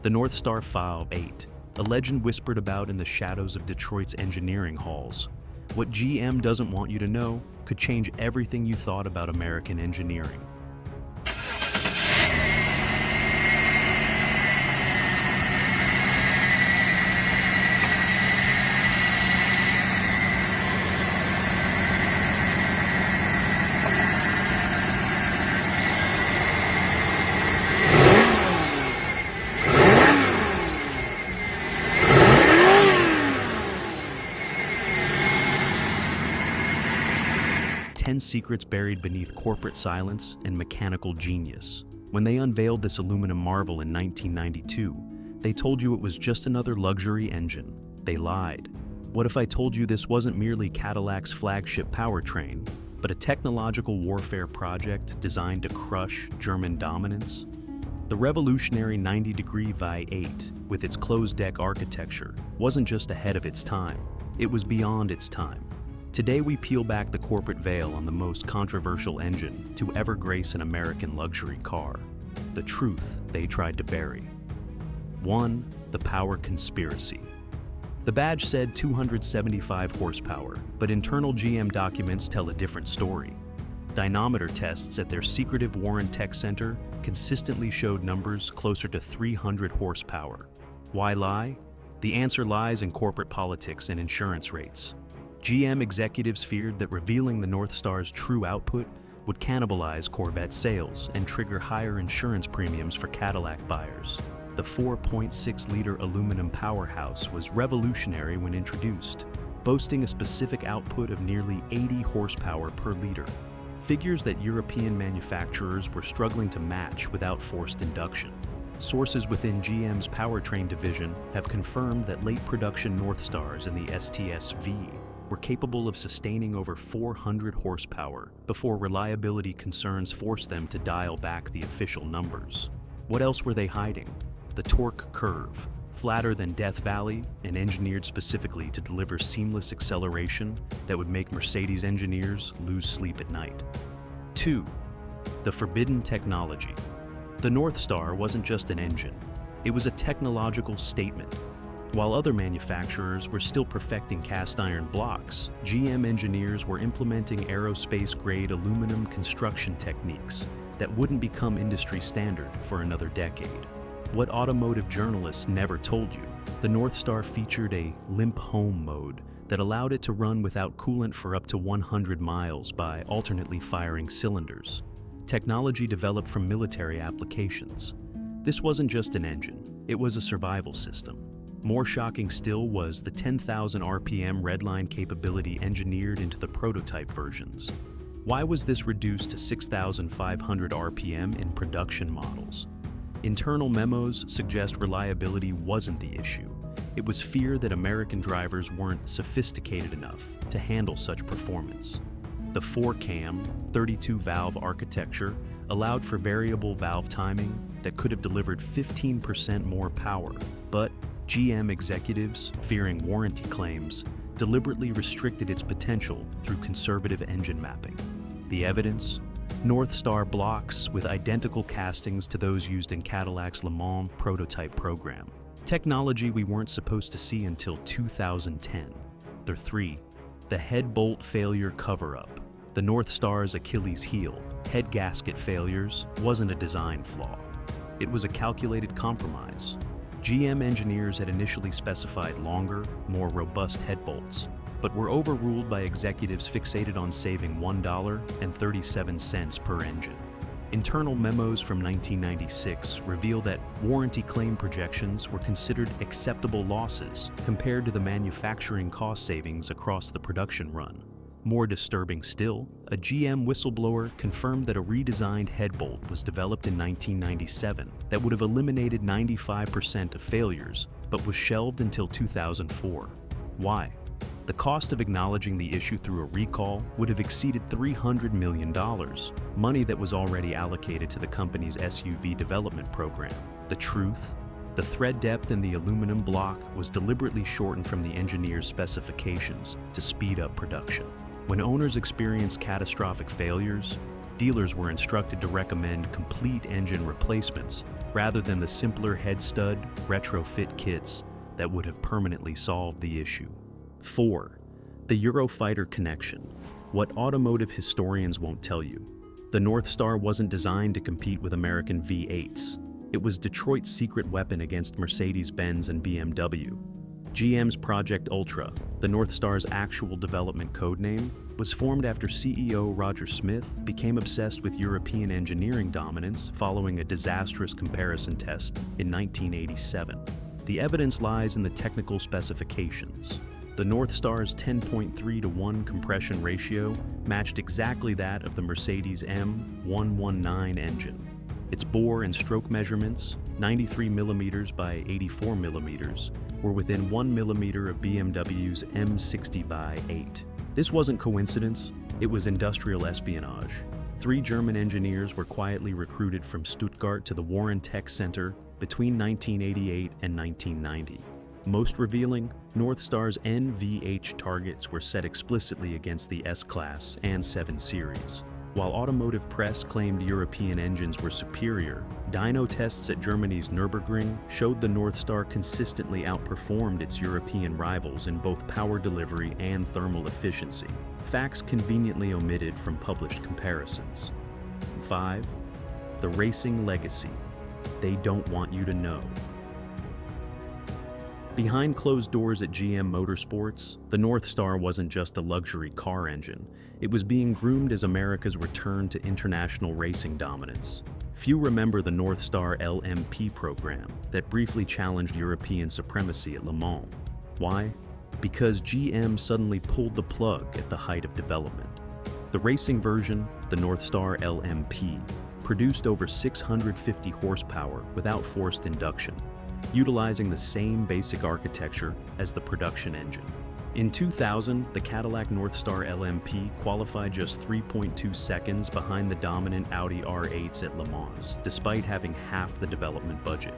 The Northstar V8, a legend whispered about in the shadows of Detroit's engineering halls. What GM doesn't want you to know could change everything you thought about American engineering. 10 secrets buried beneath corporate silence and mechanical genius. When they unveiled this aluminum marvel in 1992, they told you it was just another luxury engine. They lied. What if I told you this wasn't merely Cadillac's flagship powertrain, but a technological warfare project designed to crush German dominance? The revolutionary 90-degree V8, with its closed-deck architecture, wasn't just ahead of its time, it was beyond its time. Today we peel back the corporate veil on the most controversial engine to ever grace an American luxury car. The truth they tried to bury. 1. The power conspiracy. The badge said 275 horsepower, but internal GM documents tell a different story. Dynamometer tests at their secretive Warren Tech Center consistently showed numbers closer to 300 horsepower. Why lie? The answer lies in corporate politics and insurance rates. GM executives feared that revealing the Northstar's true output would cannibalize Corvette sales and trigger higher insurance premiums for Cadillac buyers. The 4.6-liter aluminum powerhouse was revolutionary when introduced, boasting a specific output of nearly 80 horsepower per liter, figures that European manufacturers were struggling to match without forced induction. Sources within GM's powertrain division have confirmed that late production Northstars in the STS-V were capable of sustaining over 400 horsepower before reliability concerns forced them to dial back the official numbers. What else were they hiding? The torque curve, flatter than Death Valley and engineered specifically to deliver seamless acceleration that would make Mercedes engineers lose sleep at night. 2. The forbidden technology. The Northstar wasn't just an engine, it was a technological statement. While other manufacturers were still perfecting cast iron blocks, GM engineers were implementing aerospace-grade aluminum construction techniques that wouldn't become industry standard for another decade. What automotive journalists never told you, the Northstar featured a limp home mode that allowed it to run without coolant for up to 100 miles by alternately firing cylinders. Technology developed from military applications. This wasn't just an engine, it was a survival system. More shocking still was the 10,000 RPM redline capability engineered into the prototype versions. Why was this reduced to 6,500 RPM in production models? Internal memos suggest reliability wasn't the issue. It was fear that American drivers weren't sophisticated enough to handle such performance. The 4-cam, 32-valve architecture allowed for variable valve timing that could have delivered 15% more power, but GM executives, fearing warranty claims, deliberately restricted its potential through conservative engine mapping. The evidence? Northstar blocks with identical castings to those used in Cadillac's Le Mans prototype program. Technology we weren't supposed to see until 2010. 3. The Headbolt failure cover-up. The Northstar's Achilles heel, head gasket failures, wasn't a design flaw. It was a calculated compromise. GM engineers had initially specified longer, more robust head bolts, but were overruled by executives fixated on saving $1.37 per engine. Internal memos from 1996 reveal that warranty claim projections were considered acceptable losses compared to the manufacturing cost savings across the production run. More disturbing still, a GM whistleblower confirmed that a redesigned headbolt was developed in 1997 that would have eliminated 95% of failures, but was shelved until 2004. Why? The cost of acknowledging the issue through a recall would have exceeded $300 million, money that was already allocated to the company's SUV development program. The truth? The thread depth in the aluminum block was deliberately shortened from the engineer's specifications to speed up production. When owners experienced catastrophic failures, dealers were instructed to recommend complete engine replacements rather than the simpler head stud retrofit kits that would have permanently solved the issue. 4. The Eurofighter connection. What automotive historians won't tell you. The Northstar wasn't designed to compete with American V8s. It was Detroit's secret weapon against Mercedes-Benz and BMW. GM's Project Ultra, the Northstar's actual development codename, was formed after CEO Roger Smith became obsessed with European engineering dominance following a disastrous comparison test in 1987. The evidence lies in the technical specifications. The Northstar's 10.3:1 compression ratio matched exactly that of the Mercedes M119 engine. Its bore and stroke measurements, 93 mm by 84 mm, were within 1 mm of BMW's M60 V8. This wasn't coincidence, it was industrial espionage. 3 German engineers were quietly recruited from Stuttgart to the Warren Tech Center between 1988 and 1990. Most revealing, Northstar's NVH targets were set explicitly against the S-Class and 7 Series. While automotive press claimed European engines were superior, dyno tests at Germany's Nürburgring showed the Northstar consistently outperformed its European rivals in both power delivery and thermal efficiency, facts conveniently omitted from published comparisons. 5. The racing legacy. They don't want you to know. Behind closed doors at GM Motorsports, the Northstar wasn't just a luxury car engine. It was being groomed as America's return to international racing dominance. Few remember the Northstar LMP program that briefly challenged European supremacy at Le Mans. Why? Because GM suddenly pulled the plug at the height of development. The racing version, the Northstar LMP, produced over 650 horsepower without forced induction, utilizing the same basic architecture as the production engine. In 2000, the Cadillac Northstar LMP qualified just 3.2 seconds behind the dominant Audi R8s at Le Mans, despite having half the development budget.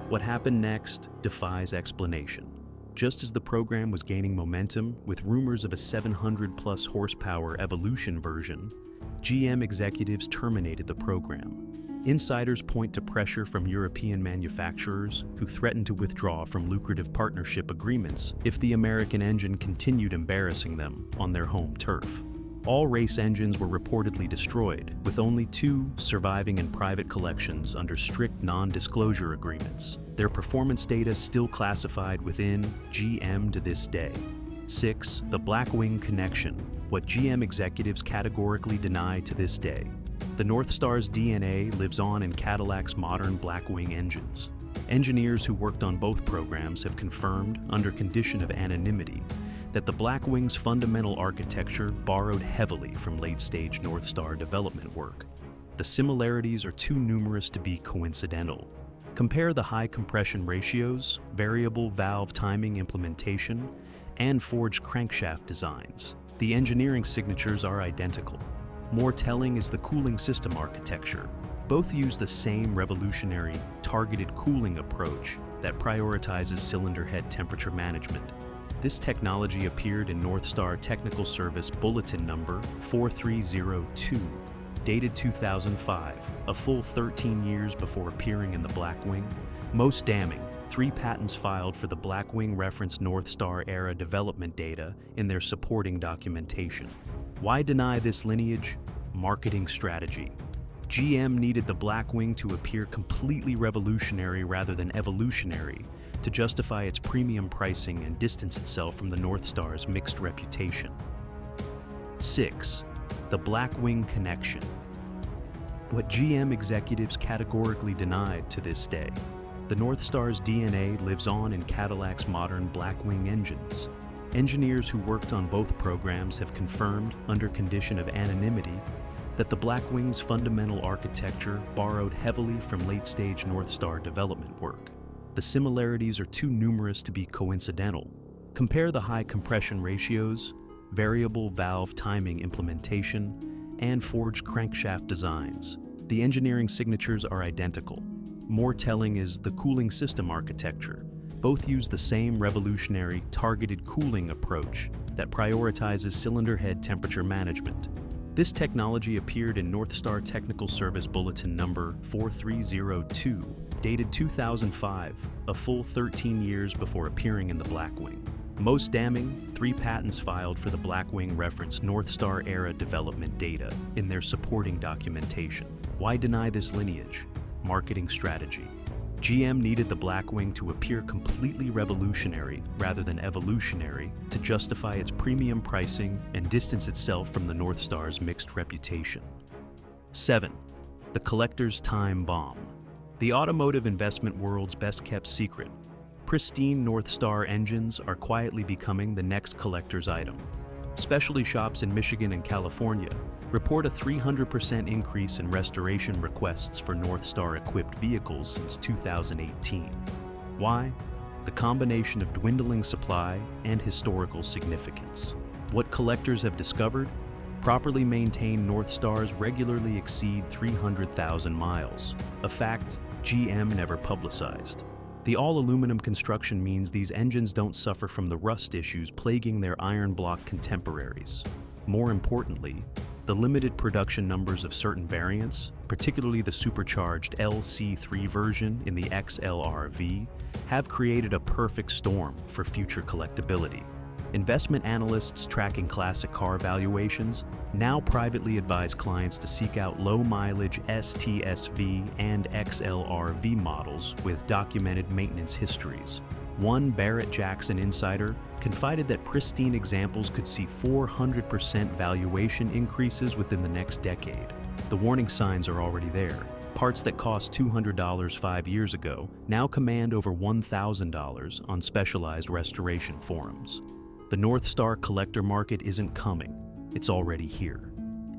What happened next defies explanation. Just as the program was gaining momentum with rumors of a 700-plus horsepower Evolution version, GM executives terminated the program. Insiders point to pressure from European manufacturers who threatened to withdraw from lucrative partnership agreements if the American engine continued embarrassing them on their home turf. All race engines were reportedly destroyed, with only 2 surviving in private collections under strict non-disclosure agreements, their performance data still classified within GM to this day. 6. The Blackwing Connection, what GM executives categorically deny to this day. The Northstar's DNA lives on in Cadillac's modern Blackwing engines. Engineers who worked on both programs have confirmed, under condition of anonymity, that the Blackwing's fundamental architecture borrowed heavily from late-stage Northstar development work. The similarities are too numerous to be coincidental. Compare the high compression ratios, variable valve timing implementation, and forged crankshaft designs. The engineering signatures are identical. More telling is the cooling system architecture. Both use the same revolutionary, targeted cooling approach that prioritizes cylinder head temperature management. This technology appeared in Northstar Technical Service Bulletin Number 4302, dated 2005, a full 13 years before appearing in the Blackwing. Most damning, 3 patents filed for the Blackwing reference Northstar-era development data in their supporting documentation. Why deny this lineage? Marketing strategy. GM needed the Blackwing to appear completely revolutionary rather than evolutionary to justify its premium pricing and distance itself from the Northstar's mixed reputation. 6. The Blackwing Connection. What GM executives categorically denied to this day. The Northstar's DNA lives on in Cadillac's modern Blackwing engines. Engineers who worked on both programs have confirmed, under condition of anonymity, that the Blackwing's fundamental architecture borrowed heavily from late-stage Northstar development work. The similarities are too numerous to be coincidental. Compare the high compression ratios, variable valve timing implementation, and forged crankshaft designs. The engineering signatures are identical. More telling is the cooling system architecture. Both use the same revolutionary, targeted cooling approach that prioritizes cylinder head temperature management. This technology appeared in Northstar Technical Service Bulletin number 4302, dated 2005, a full 13 years before appearing in the Blackwing. Most damning, 3 patents filed for the Blackwing reference Northstar era development data in their supporting documentation. Why deny this lineage? Marketing strategy. GM needed the Blackwing to appear completely revolutionary rather than evolutionary to justify its premium pricing and distance itself from the Northstar's mixed reputation. 7. The collector's time bomb. The automotive investment world's best-kept secret. Pristine Northstar engines are quietly becoming the next collector's item. Specialty shops in Michigan and California report a 300% increase in restoration requests for Northstar-equipped vehicles since 2018. Why? The combination of dwindling supply and historical significance. What collectors have discovered? Properly maintained Northstars regularly exceed 300,000 miles, a fact GM never publicized. The all-aluminum construction means these engines don't suffer from the rust issues plaguing their iron block contemporaries. More importantly, the limited production numbers of certain variants, particularly the supercharged LC3 version in the XLR-V, have created a perfect storm for future collectability. Investment analysts tracking classic car valuations now privately advise clients to seek out low-mileage STSV and XLR-V models with documented maintenance histories. One Barrett Jackson insider confided that pristine examples could see 400% valuation increases within the next decade. The warning signs are already there. Parts that cost $200 5 years ago now command over $1,000 on specialized restoration forums. The Northstar collector market isn't coming, it's already here.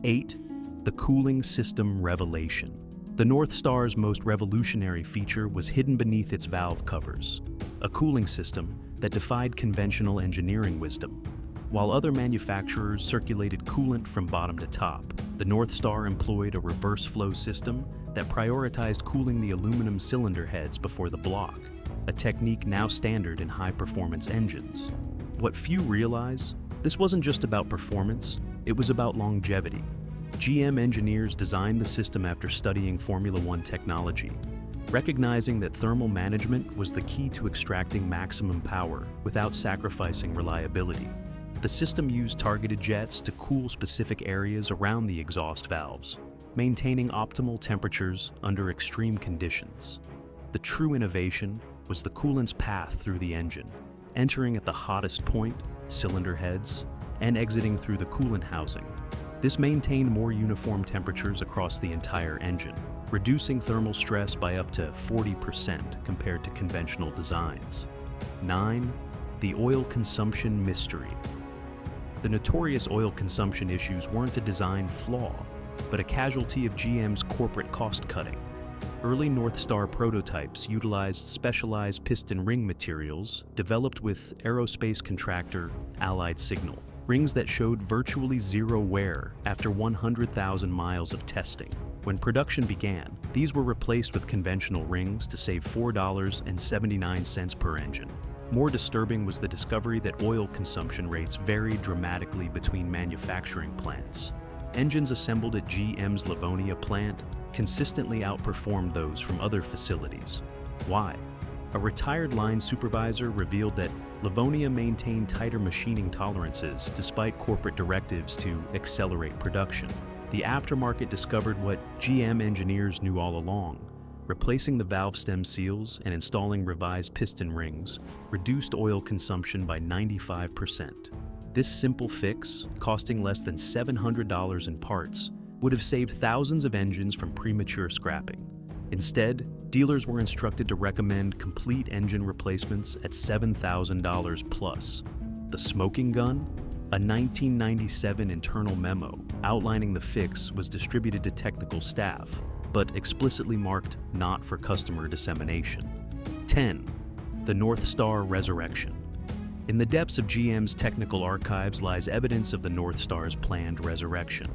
8. The cooling system revelation. The Northstar's most revolutionary feature was hidden beneath its valve covers, a cooling system that defied conventional engineering wisdom. While other manufacturers circulated coolant from bottom to top, the Northstar employed a reverse flow system that prioritized cooling the aluminum cylinder heads before the block, a technique now standard in high-performance engines. What few realize, this wasn't just about performance, it was about longevity. GM engineers designed the system after studying Formula One technology, recognizing that thermal management was the key to extracting maximum power without sacrificing reliability. The system used targeted jets to cool specific areas around the exhaust valves, maintaining optimal temperatures under extreme conditions. The true innovation was the coolant's path through the engine, entering at the hottest point, cylinder heads, and exiting through the coolant housing. This maintained more uniform temperatures across the entire engine, reducing thermal stress by up to 40% compared to conventional designs. 9. The oil consumption mystery. The notorious oil consumption issues weren't a design flaw, but a casualty of GM's corporate cost-cutting. Early Northstar prototypes utilized specialized piston ring materials developed with aerospace contractor Allied Signal, rings that showed virtually zero wear after 100,000 miles of testing. When production began, these were replaced with conventional rings to save $4.79 per engine. More disturbing was the discovery that oil consumption rates varied dramatically between manufacturing plants. Engines assembled at GM's Livonia plant consistently outperformed those from other facilities. Why? A retired line supervisor revealed that Livonia maintained tighter machining tolerances despite corporate directives to accelerate production. The aftermarket discovered what GM engineers knew all along. Replacing the valve stem seals and installing revised piston rings reduced oil consumption by 95%. This simple fix, costing less than $700 in parts, would have saved thousands of engines from premature scrapping. Instead, dealers were instructed to recommend complete engine replacements at $7,000 plus. The smoking gun? A 1997 internal memo outlining the fix was distributed to technical staff, but explicitly marked not for customer dissemination. 10. The Northstar Resurrection. In the depths of GM's technical archives lies evidence of the Northstar's planned resurrection.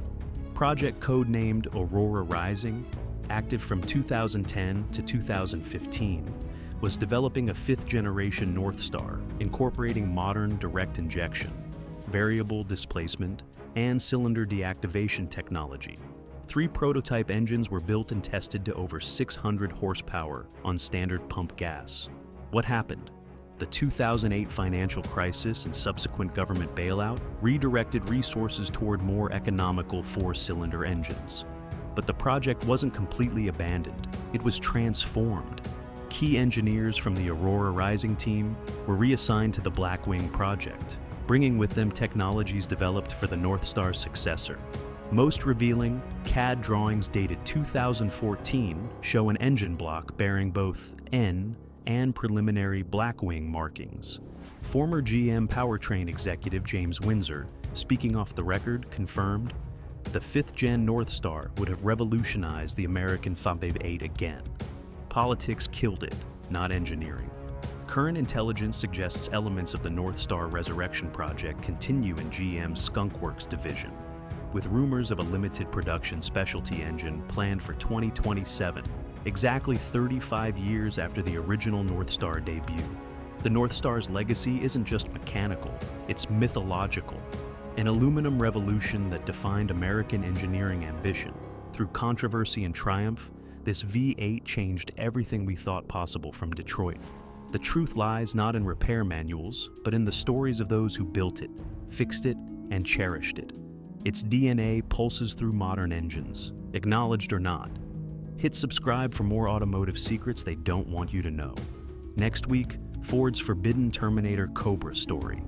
Project codenamed Aurora Rising, active from 2010 to 2015, was developing a fifth-generation Northstar incorporating modern direct injection, variable displacement, and cylinder deactivation technology. 3 prototype engines were built and tested to over 600 horsepower on standard pump gas. What happened? The 2008 financial crisis and subsequent government bailout redirected resources toward more economical 4-cylinder engines. But the project wasn't completely abandoned. It was transformed. Key engineers from the Aurora Rising team were reassigned to the Blackwing project, bringing with them technologies developed for the Northstar's successor. Most revealing, CAD drawings dated 2014 show an engine block bearing both N and preliminary Blackwing markings. Former GM powertrain executive James Windsor, speaking off the record, confirmed, the 5th-gen Northstar would have revolutionized the American V8 again. Politics killed it, not engineering. Current intelligence suggests elements of the Northstar Resurrection project continue in GM's Skunk Works division, with rumors of a limited production specialty engine planned for 2027, exactly 35 years after the original Northstar debut. The Northstar's legacy isn't just mechanical, it's mythological. An aluminum revolution that defined American engineering ambition. Through controversy and triumph, this V8 changed everything we thought possible from Detroit. The truth lies not in repair manuals, but in the stories of those who built it, fixed it, and cherished it. Its DNA pulses through modern engines, acknowledged or not. Hit subscribe for more automotive secrets they don't want you to know. Next week, Ford's forbidden Terminator Cobra story.